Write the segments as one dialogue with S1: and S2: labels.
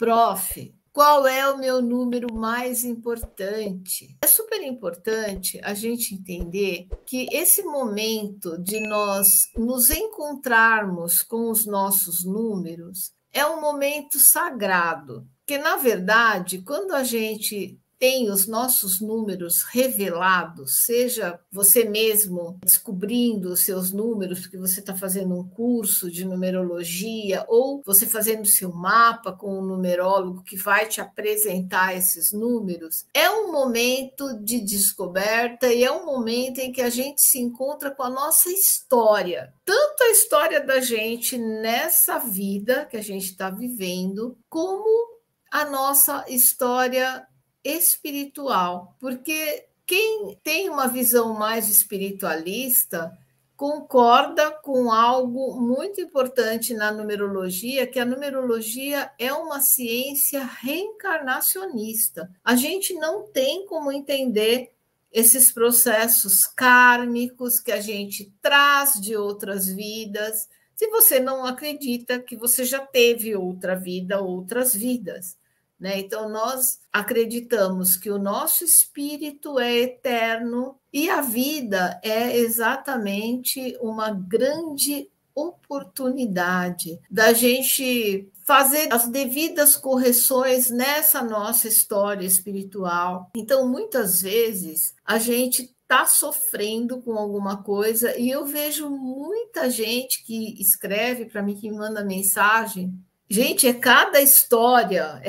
S1: Prof, qual é o meu número mais importante? É super importante a gente entender que esse momento de nós nos encontrarmos com os nossos números é um momento sagrado, porque, na verdade, quando a gente tem os nossos números revelados, seja você mesmo descobrindo os seus números, porque você está fazendo um curso de numerologia, ou você fazendo seu mapa com um numerólogo que vai te apresentar esses números, é um momento de descoberta e é um momento em que a gente se encontra com a nossa história. Tanto a história da gente nessa vida que a gente está vivendo, como a nossa história espiritual, porque quem tem uma visão mais espiritualista concorda com algo muito importante na numerologia, que a numerologia é uma ciência reencarnacionista. A gente não tem como entender esses processos kármicos que a gente traz de outras vidas, se você não acredita que você já teve outra vida, outras vidas. Então, nós acreditamos que o nosso espírito é eterno e a vida é exatamente uma grande oportunidade da gente fazer as devidas correções nessa nossa história espiritual. Então, muitas vezes, a gente está sofrendo com alguma coisa e eu vejo muita gente que escreve para mim, que me manda mensagem. Gente, é cada história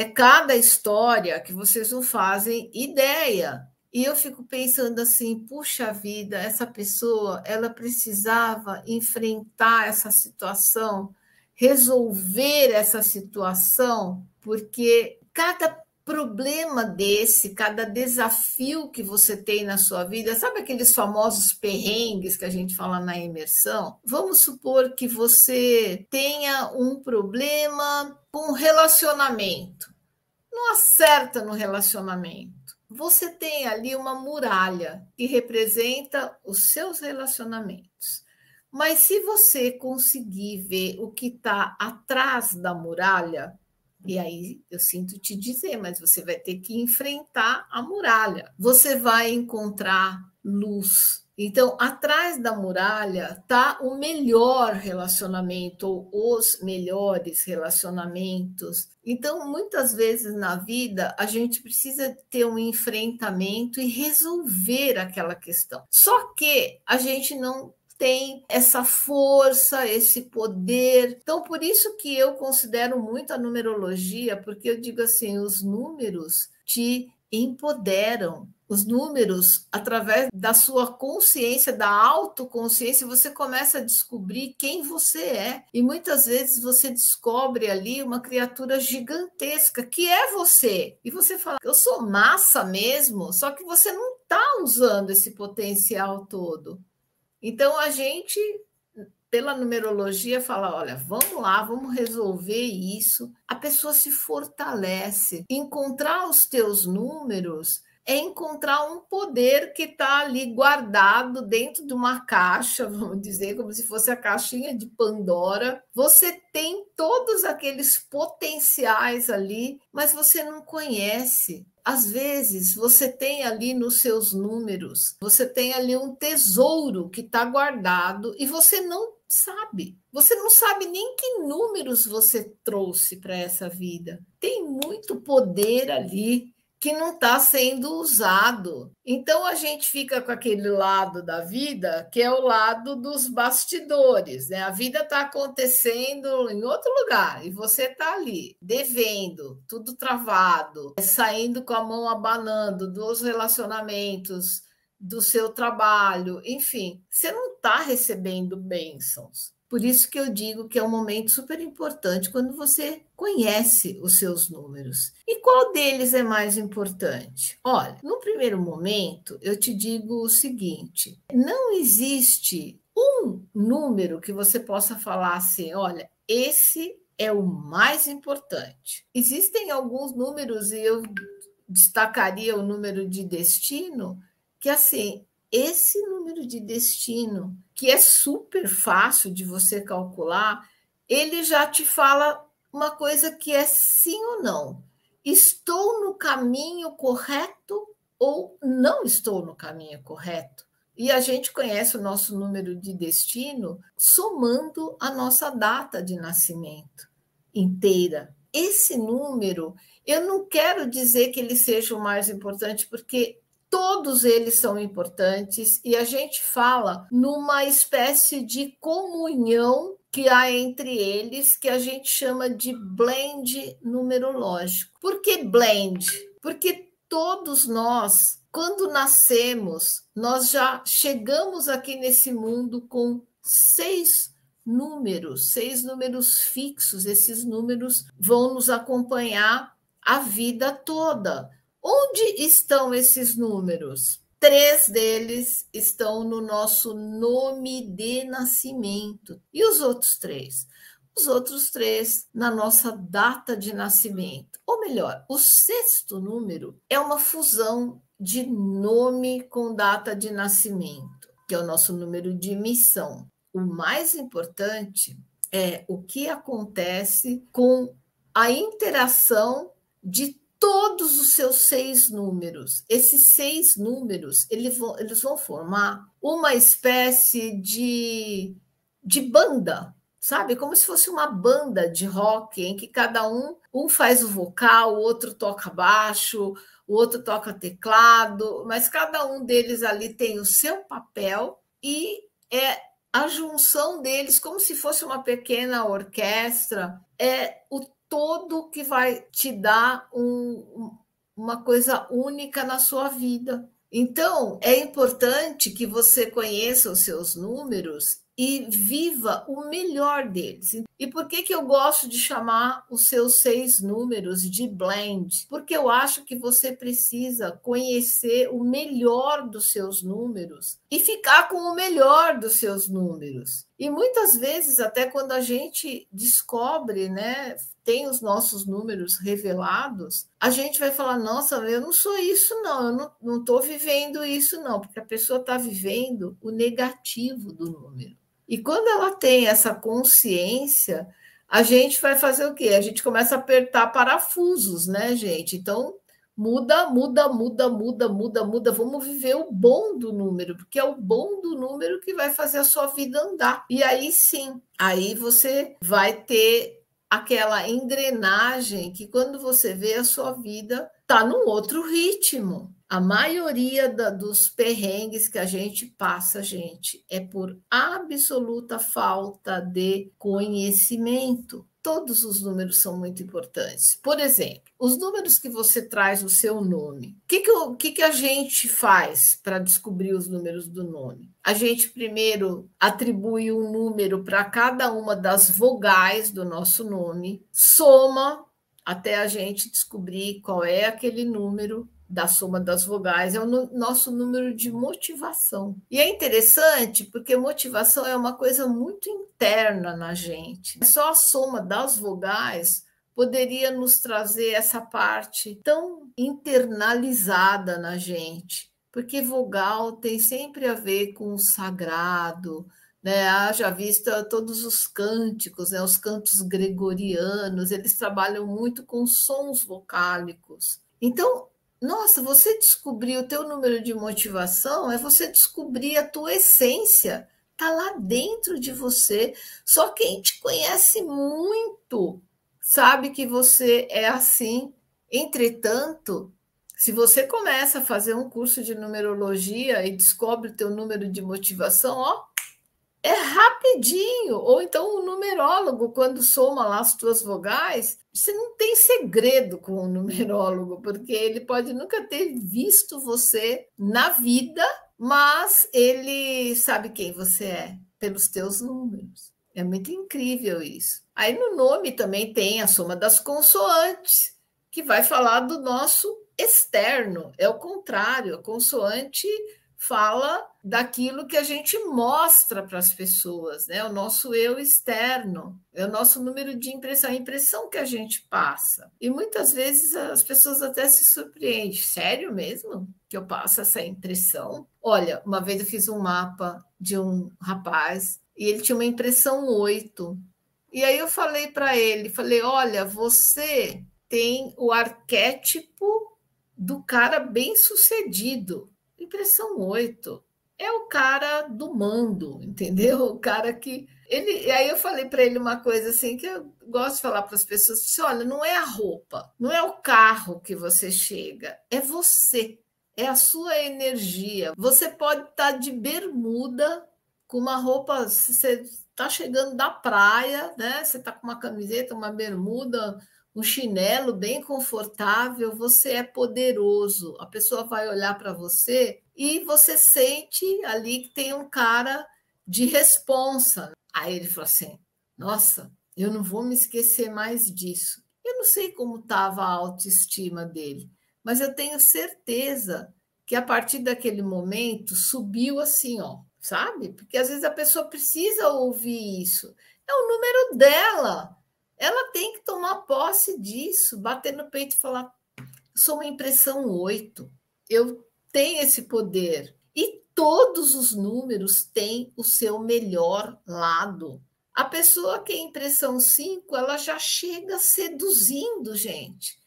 S1: que vocês não fazem ideia. E eu fico pensando assim, puxa vida, essa pessoa, ela precisava enfrentar essa situação, resolver essa situação, porque cada problema desse, cada desafio que você tem na sua vida, sabe aqueles famosos perrengues que a gente fala na imersão? Vamos supor que você tenha um problema com relacionamento, não acerta no relacionamento. Você tem ali uma muralha que representa os seus relacionamentos. Mas se você conseguir ver o que está atrás da muralha, e aí eu sinto te dizer, mas você vai ter que enfrentar a muralha. Você vai encontrar luz. Então, atrás da muralha está o melhor relacionamento, ou os melhores relacionamentos. Então, muitas vezes na vida, a gente precisa ter um enfrentamento e resolver aquela questão. Só que a gente não tem essa força, esse poder. Então, por isso que eu considero muito a numerologia, porque eu digo assim, os números te empoderam. Os números, através da sua consciência, da autoconsciência, você começa a descobrir quem você é. E muitas vezes você descobre ali uma criatura gigantesca, que é você. E você fala, eu sou massa mesmo, só que você não está usando esse potencial todo. Então, a gente, pela numerologia, fala, olha, vamos lá, vamos resolver isso. A pessoa se fortalece. Encontrar os teus números é encontrar um poder que está ali guardado dentro de uma caixa, vamos dizer, como se fosse a caixinha de Pandora. Você tem todos aqueles potenciais ali, mas você não conhece. Às vezes, você tem ali nos seus números, você tem ali um tesouro que está guardado e você não sabe. Você não sabe nem que números você trouxe para essa vida. Tem muito poder ali que não está sendo usado. Então, a gente fica com aquele lado da vida, que é o lado dos bastidores, né? A vida está acontecendo em outro lugar e você está ali, devendo, tudo travado, saindo com a mão abanando dos relacionamentos, do seu trabalho, enfim, você não está recebendo bênçãos. Por isso que eu digo que é um momento super importante quando você conhece os seus números. E qual deles é mais importante? Olha, no primeiro momento, eu te digo o seguinte: não existe um número que você possa falar assim, olha, esse é o mais importante. Existem alguns números, e eu destacaria o número de destino, que assim, esse número de destino, que é super fácil de você calcular, ele já te fala uma coisa que é sim ou não. Estou no caminho correto ou não estou no caminho correto? E a gente conhece o nosso número de destino somando a nossa data de nascimento inteira. Esse número, eu não quero dizer que ele seja o mais importante, porque todos eles são importantes e a gente fala numa espécie de comunhão que há entre eles, que a gente chama de blend numerológico. Por que blend? Porque todos nós, quando nascemos, nós já chegamos aqui nesse mundo com 6 números fixos. Esses números vão nos acompanhar a vida toda. Onde estão esses números? 3 deles estão no nosso nome de nascimento. E os outros 3? Os outros 3 na nossa data de nascimento. Ou melhor, o 6º número é uma fusão de nome com data de nascimento, que é o nosso número de missão. O mais importante é o que acontece com a interação de todos os seus 6 números. Esses 6 números, eles vão formar uma espécie de banda, sabe? Como se fosse uma banda de rock, em que cada um faz o vocal, o outro toca baixo, o outro toca teclado, mas cada um deles ali tem o seu papel e é a junção deles, como se fosse uma pequena orquestra, é o todo que vai te dar uma coisa única na sua vida. Então, é importante que você conheça os seus números e viva o melhor deles. E por que eu gosto de chamar os seus 6 números de blend? Porque eu acho que você precisa conhecer o melhor dos seus números e ficar com o melhor dos seus números. E muitas vezes, até quando a gente descobre, né, tem os nossos números revelados, a gente vai falar, nossa, eu não sou isso não, eu não estou vivendo isso não, porque a pessoa está vivendo o negativo do número. E quando ela tem essa consciência, a gente vai fazer o quê? A gente começa a apertar parafusos, né, gente? Então, muda. Vamos viver o bom do número, porque é o bom do número que vai fazer a sua vida andar. E aí sim, aí você vai ter aquela engrenagem que quando você vê a sua vida está num outro ritmo. A maioria dos perrengues que a gente passa, gente, é por absoluta falta de conhecimento. Todos os números são muito importantes. Por exemplo, os números que você traz o seu nome. O que a gente faz para descobrir os números do nome? A gente primeiro atribui um número para cada uma das vogais do nosso nome, soma até a gente descobrir qual é aquele número da soma das vogais, é o nosso número de motivação. E é interessante porque motivação é uma coisa muito interna na gente. Só a soma das vogais poderia nos trazer essa parte tão internalizada na gente, porque vogal tem sempre a ver com o sagrado, né? Haja vista todos os cânticos, né? Os cantos gregorianos, eles trabalham muito com sons vocálicos. Então, nossa, você descobrir o teu número de motivação é você descobrir a tua essência, está lá dentro de você. Só quem te conhece muito sabe que você é assim. Entretanto, se você começa a fazer um curso de numerologia e descobre o teu número de motivação, ó, é rapidinho. Ou então o numerólogo, quando soma lá as tuas vogais, você não tem segredo com o numerólogo, porque ele pode nunca ter visto você na vida, mas ele sabe quem você é pelos teus números. É muito incrível isso. Aí no nome também tem a soma das consoantes, que vai falar do nosso externo. É o contrário, a consoante fala daquilo que a gente mostra para as pessoas, né? O nosso eu externo, é o nosso número de impressão, a impressão que a gente passa. E muitas vezes as pessoas até se surpreendem. Sério mesmo que eu passo essa impressão? Olha, uma vez eu fiz um mapa de um rapaz e ele tinha uma impressão 8. E aí eu falei para ele, falei, olha, você tem o arquétipo do cara bem-sucedido. Impressão 8. É o cara do mando, entendeu? O cara que ele, e aí eu falei para ele uma coisa assim que eu gosto de falar para as pessoas, assim, olha, não é a roupa, não é o carro que você chega, é você. É a sua energia. Você pode estar de bermuda, com uma roupa, você está chegando da praia, né? Você está com uma camiseta, uma bermuda, um chinelo bem confortável, você é poderoso. A pessoa vai olhar para você e você sente ali que tem um cara de responsa. Aí ele falou assim: nossa, eu não vou me esquecer mais disso. Eu não sei como estava a autoestima dele, mas eu tenho certeza que a partir daquele momento subiu assim, ó, sabe? Porque às vezes a pessoa precisa ouvir isso. É o número dela. Ela tem que tomar posse disso, bater no peito e falar: sou uma impressão 8, eu tenho esse poder. E todos os números têm o seu melhor lado. A pessoa que é impressão 5, ela já chega seduzindo, gente.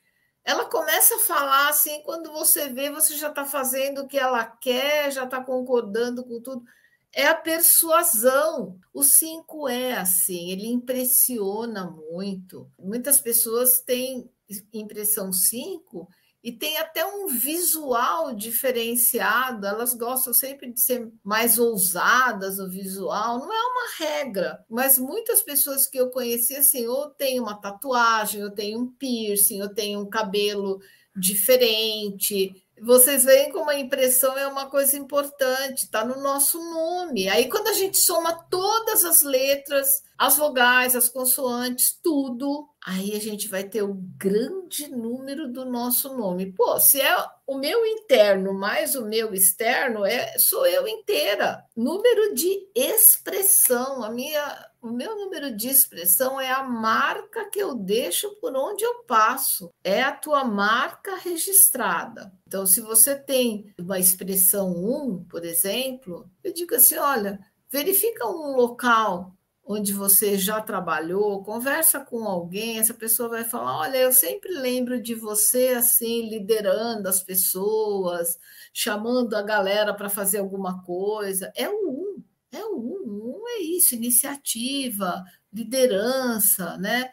S1: Ela começa a falar assim, quando você vê, você já está fazendo o que ela quer, já está concordando com tudo. É a persuasão. O 5 é assim, ele impressiona muito. Muitas pessoas têm impressão 5 e tem até um visual diferenciado, elas gostam sempre de ser mais ousadas no visual, não é uma regra, mas muitas pessoas que eu conheci, assim, ou tem uma tatuagem, ou tem um piercing, ou tem um cabelo diferente. Vocês veem como a impressão é uma coisa importante, está no nosso nome. Aí, quando a gente soma todas as letras, as vogais, as consoantes, tudo, aí a gente vai ter o grande número do nosso nome. Pô, se é o meu interno mais o meu externo, sou eu inteira. Número de expressão, o meu número de expressão é a marca que eu deixo por onde eu passo. É a tua marca registrada. Então, se você tem uma expressão 1, por exemplo, eu digo assim, olha, verifica um local onde você já trabalhou, conversa com alguém, essa pessoa vai falar, olha, eu sempre lembro de você assim, liderando as pessoas, chamando a galera para fazer alguma coisa. É o 1, é o 1. O 1 é isso, iniciativa, liderança, né?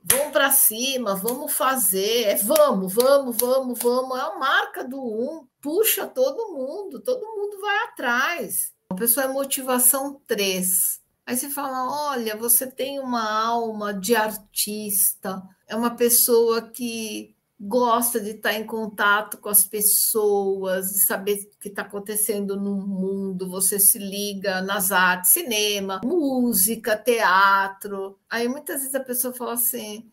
S1: Vamos para cima, vamos fazer, vamos, é a marca do 1, puxa todo mundo vai atrás. A pessoa é motivação 3. Aí você fala, olha, você tem uma alma de artista, é uma pessoa que gosta de estar em contato com as pessoas, de saber o que está acontecendo no mundo, você se liga nas artes, cinema, música, teatro. Aí muitas vezes a pessoa fala assim,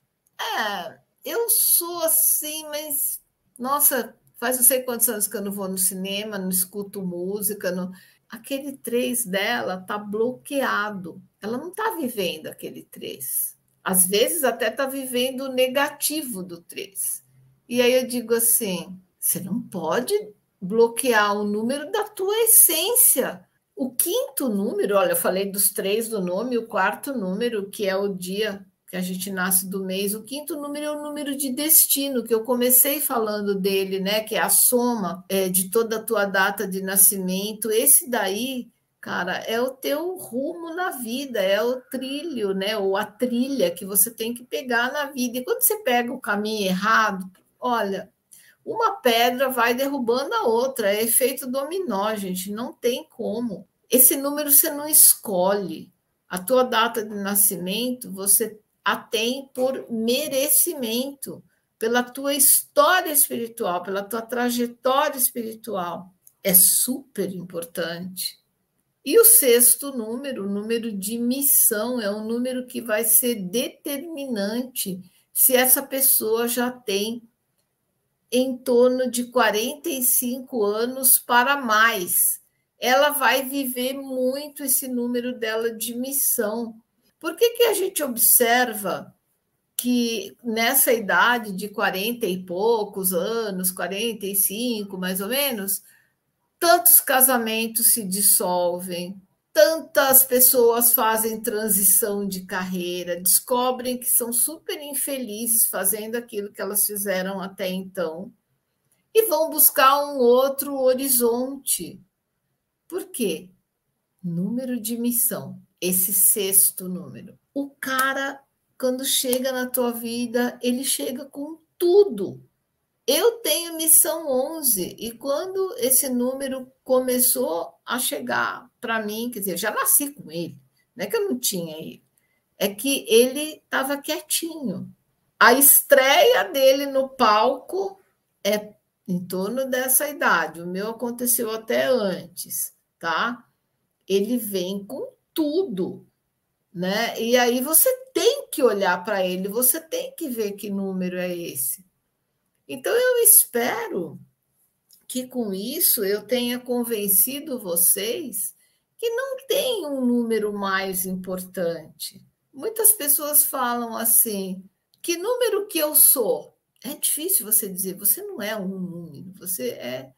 S1: eu sou assim, mas nossa, faz não sei quantos anos que eu não vou no cinema, não escuto música, não... Aquele 3 dela está bloqueado, ela não está vivendo aquele 3. Às vezes até está vivendo o negativo do 3. E aí eu digo assim, você não pode bloquear o número da tua essência. O quinto número, olha, eu falei dos 3 do nome, o quarto número, que é o dia que a gente nasce do mês, o quinto número é o número de destino, que eu comecei falando dele, né? Que é a soma de toda a tua data de nascimento. Esse daí, cara, é o teu rumo na vida, é o trilho, né? Ou a trilha que você tem que pegar na vida. E quando você pega o caminho errado, olha, uma pedra vai derrubando a outra, é efeito dominó, gente, não tem como. Esse número você não escolhe. A tua data de nascimento, você a tem por merecimento, pela tua história espiritual, pela tua trajetória espiritual. É super importante. E o sexto número, o número de missão, é um número que vai ser determinante se essa pessoa já tem em torno de 45 anos para mais. Ela vai viver muito esse número dela de missão. Por que a gente observa que nessa idade de 40 e poucos anos, 45 mais ou menos, tantos casamentos se dissolvem, tantas pessoas fazem transição de carreira, descobrem que são super infelizes fazendo aquilo que elas fizeram até então e vão buscar um outro horizonte. Por quê? Número de missão, esse sexto número. O cara, quando chega na tua vida, ele chega com tudo. Eu tenho missão 11 e quando esse número começou a chegar para mim, quer dizer, eu já nasci com ele, não é que eu não tinha ele, é que ele estava quietinho. A estreia dele no palco é em torno dessa idade, o meu aconteceu até antes, tá? Ele vem com tudo, né? E aí você tem que olhar para ele, você tem que ver que número é esse. Então, eu espero que com isso eu tenha convencido vocês que não tem um número mais importante. Muitas pessoas falam assim: que número que eu sou? É difícil você dizer, você não é um número, você é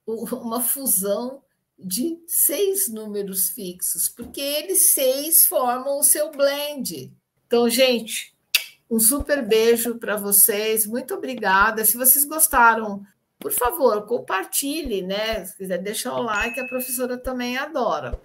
S1: uma fusão de 6 números fixos, porque eles 6 formam o seu blend. Então, gente, um super beijo para vocês, muito obrigada. Se vocês gostaram, por favor, compartilhe, né? Se quiser deixar o like, a professora também adora.